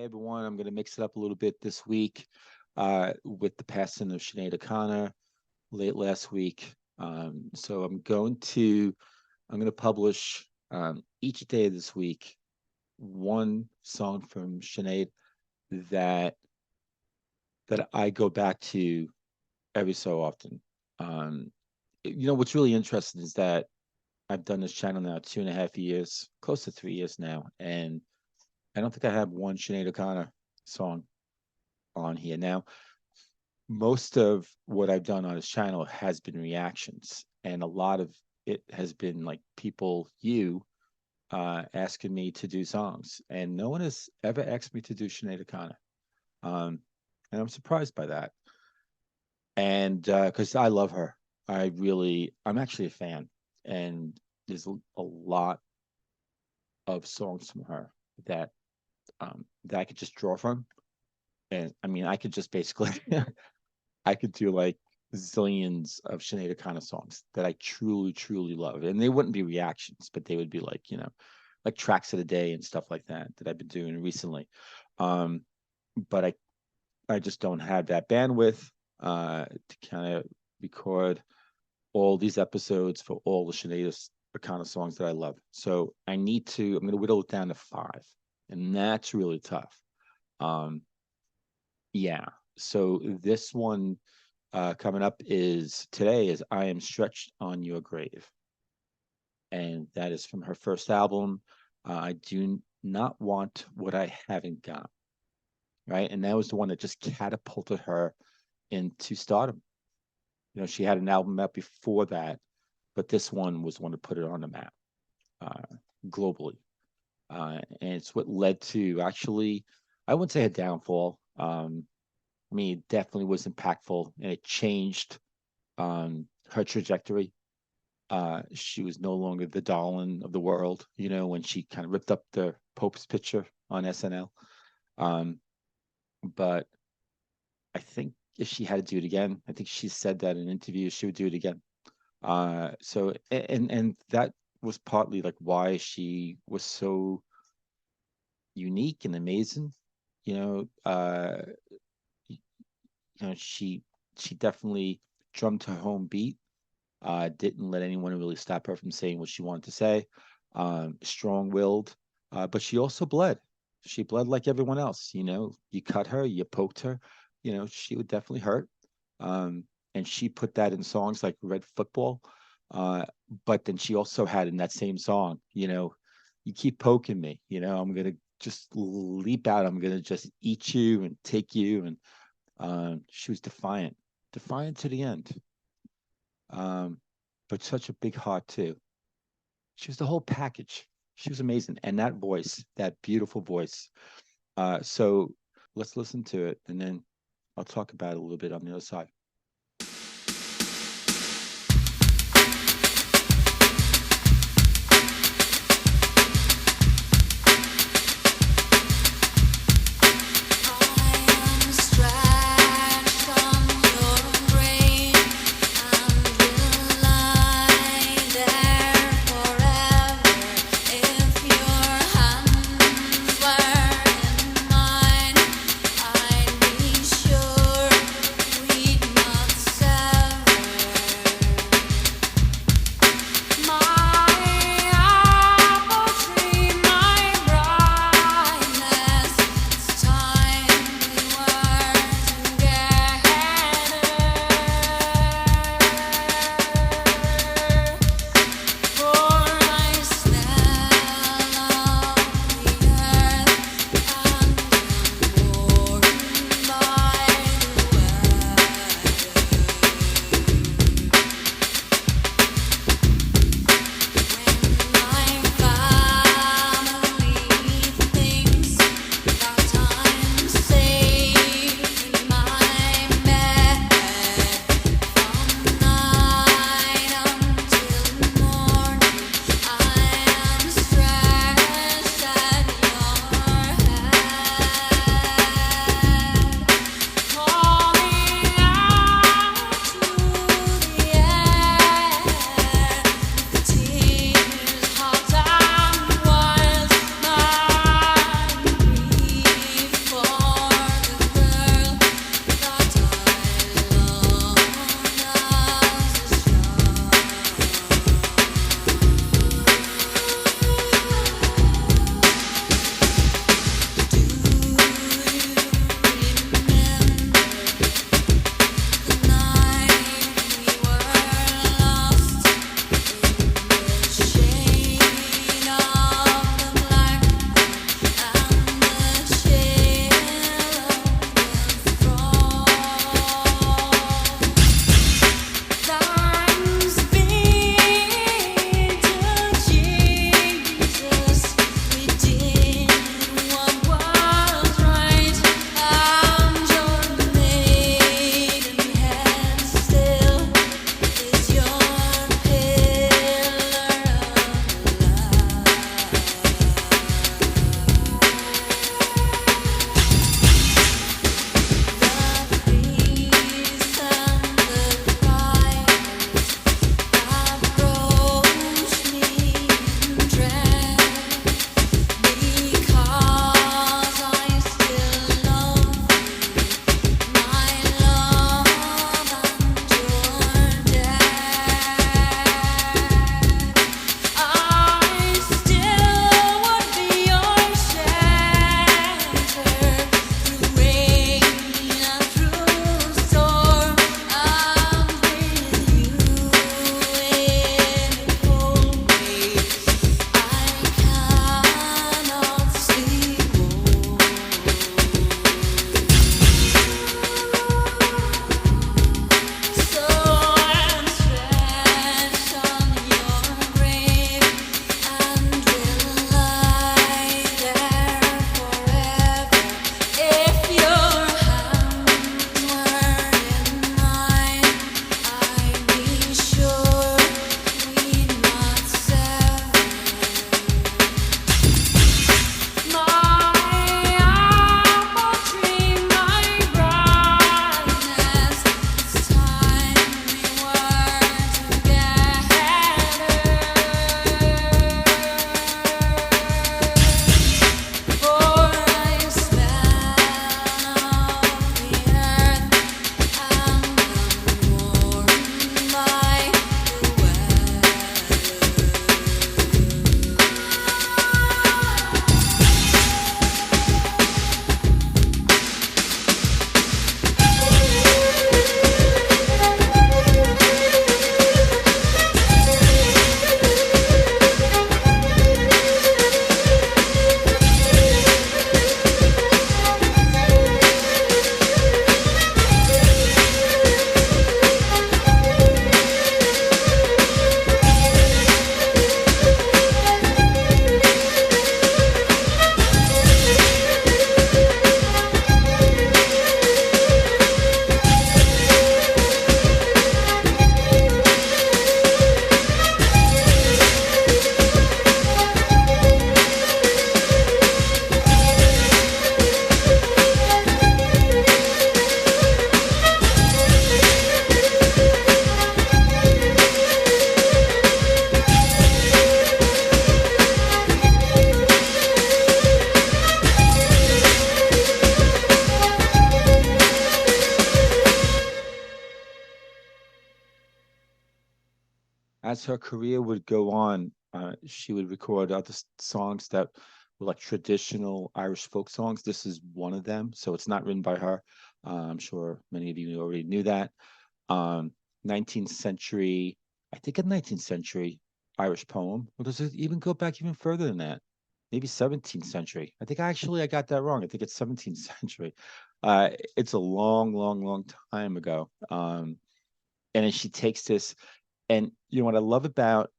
Hey everyone, I'm going to mix it up a little bit this week with the passing of Sinead O'Connor late last week. So I'm going to publish each day this week one song from Sinead that that I go back to every so often. Um, what's really interesting is that I've done this channel now 2.5 years, close to 3 years now, and I don't think I have one Sinead O'Connor song on here. Now, most of what I've done on this channel has been reactions, and a lot of it has been like asking me to do songs, and no one has ever asked me to do Sinead O'Connor. Um, and I'm surprised by that. And because I love her, I'm actually a fan, and there's a lot of songs from her that that I could just draw from. And I mean, I could just basically I could do like zillions of Sinead O'Connor songs that I truly, truly love. And they wouldn't be reactions, but they would be like, like tracks of the day and stuff like that I've been doing recently. Um, but I just don't have that bandwidth to kind of record all these episodes for all the Sinead O'Connor songs that I love. So I'm going to whittle it down to five. And that's really tough. Yeah. So this one coming up today is I Am Stretched on Your Grave. And that is from her first album. I Do Not Want What I Haven't Got. Right. And that was the one that just catapulted her into stardom. She had an album out before that, but this one was one to put it on the map globally. And it's what led to actually, I wouldn't say a downfall. I mean, it definitely was impactful, and it changed her trajectory. She was no longer the darling of the world, when she kind of ripped up the Pope's picture on SNL. But I think if she had to do it again, I think she said that in interviews she would do it again. So and that was partly like why she was so unique and amazing. You know, uh, she definitely drummed her home beat. Didn't let anyone really stop her from saying what she wanted to say. Strong-willed, but she also bled. She bled like everyone else. You cut her, you poked her. She would definitely hurt. And she put that in songs like Red Football. But then she also had in that same song, you keep poking me, I'm gonna just leap out. I'm gonna just eat you and take you. And she was defiant to the end. But such a big heart too. She was the whole package. She was amazing. And that voice, that beautiful voice. So let's listen to it, and then I'll talk about it a little bit on the other side. Sure we'd as her career would go on, she would record other songs that were like traditional Irish folk songs. This is one of them, so it's not written by her. I'm sure many of you already knew that. Um, 19th century, I think a 19th century Irish poem. Or does it even go back even further than that? Maybe 17th century. I think actually I got that wrong. I think it's 17th century. It's a long, long, long time ago. And then she takes this, and you know what I love about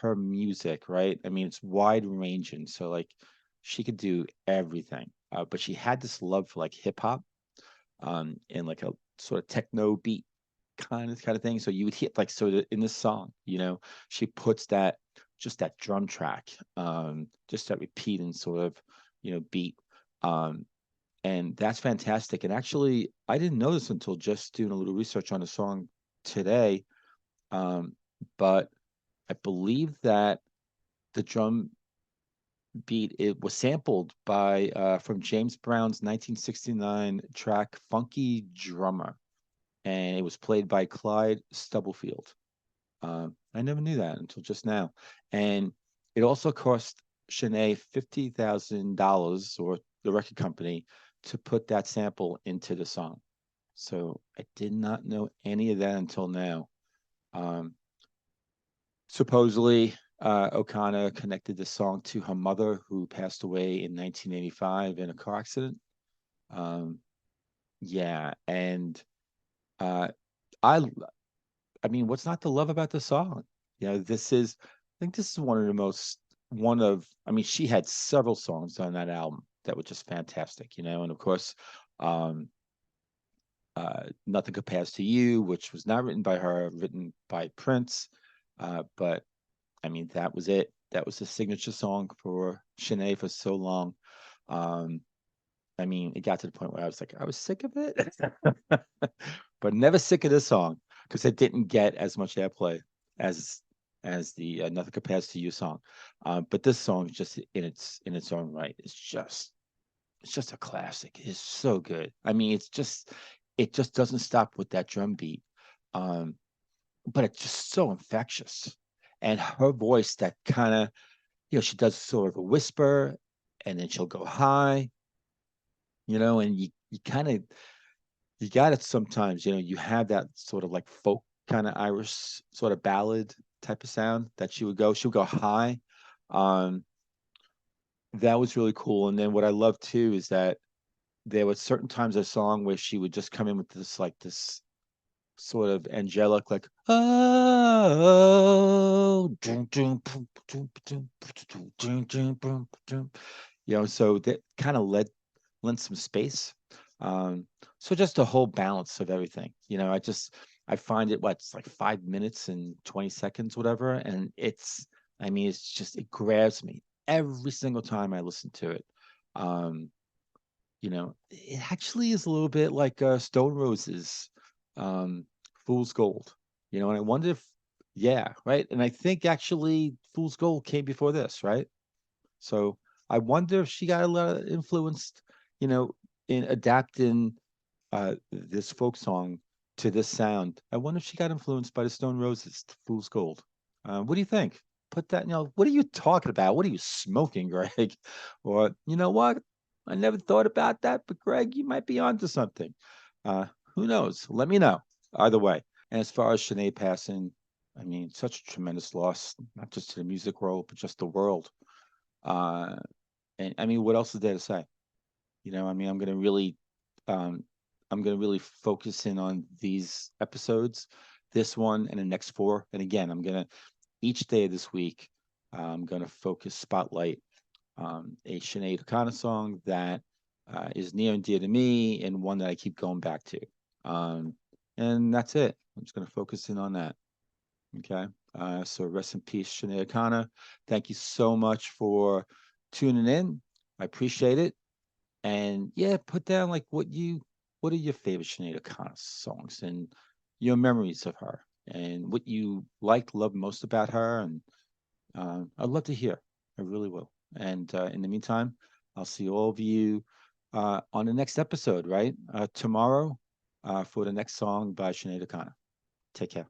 her music, right? I mean, it's wide ranging. So like she could do everything. But she had this love for like hip hop, and like a sort of techno beat kind of thing. So you would hit like so in this song, she puts that just that drum track, just that repeating sort of, beat. Um, and that's fantastic. And actually, I didn't know this until just doing a little research on the song today. Um, but I believe that the drum beat it was sampled by from James Brown's 1969 track "Funky Drummer," and it was played by Clyde Stubblefield. I never knew that until just now, and it also cost Sinead $50,000, or the record company, to put that sample into the song. So I did not know any of that until now. Um, Supposedly, O'Connor connected the song to her mother, who passed away in 1985 in a car accident. Um, yeah, and uh, I, I mean, what's not to love about the song? I think this is I mean, she had several songs on that album that were just fantastic, and of course, um, Nothing Compares to You, which was not written by her, written by Prince. But I mean, that was it. That was the signature song for Sinead for so long. Um, I mean, it got to the point where I was like, I was sick of it, but never sick of this song because it didn't get as much airplay as the Nothing Compares to You song. But this song is just in its own right. It's just a classic. It's so good. I mean, it just doesn't stop with that drum beat. Um, but it's just so infectious. And her voice, that kind of, she does sort of a whisper, and then she'll go high, and you kind of, you got it sometimes, you have that sort of like folk kind of Irish sort of ballad type of sound that she'll go high. Um, that was really cool. And then what I love too is that there were certain times a song where she would just come in with this sort of angelic, like, oh, so that kind of lent some space. Um, so just a whole balance of everything. I find it's like 5 minutes and 20 seconds, whatever, and I mean, it grabs me every single time I listen to it. Um, it actually is a little bit like Stone Roses, um, Fool's Gold. And I wonder if, yeah, right. And I think actually Fool's Gold came before this, right? So I wonder if she got a lot of influenced, you know, in adapting this folk song to this sound. I wonder if she got influenced by the Stone Roses, Fool's Gold. What do you think? Put that, what are you talking about? What are you smoking, Greg? Or, you know what? I never thought about that, but Greg, you might be onto something. Uh, who knows? Let me know. Either way. And as far as Sinead passing, I mean, such a tremendous loss, not just to the music world, but just the world. Uh, and I mean, what else is there to say? I mean, um, I'm gonna really focus in on these episodes, this one and the next four. And again, each day of this week, I'm gonna focus spotlight a Sinead O'Connor song that is near and dear to me, and one that I keep going back to. Um, and that's it. I'm just gonna focus in on that. Okay. So rest in peace, Sinead O'Connor. Thank you so much for tuning in. I appreciate it. And yeah, put down like what are your favorite Sinead O'Connor songs and your memories of her and what you love most about her. And I'd love to hear. I really will. And in the meantime, I'll see all of you on the next episode, right? Tomorrow for the next song by Sinead O'Connor. Take care.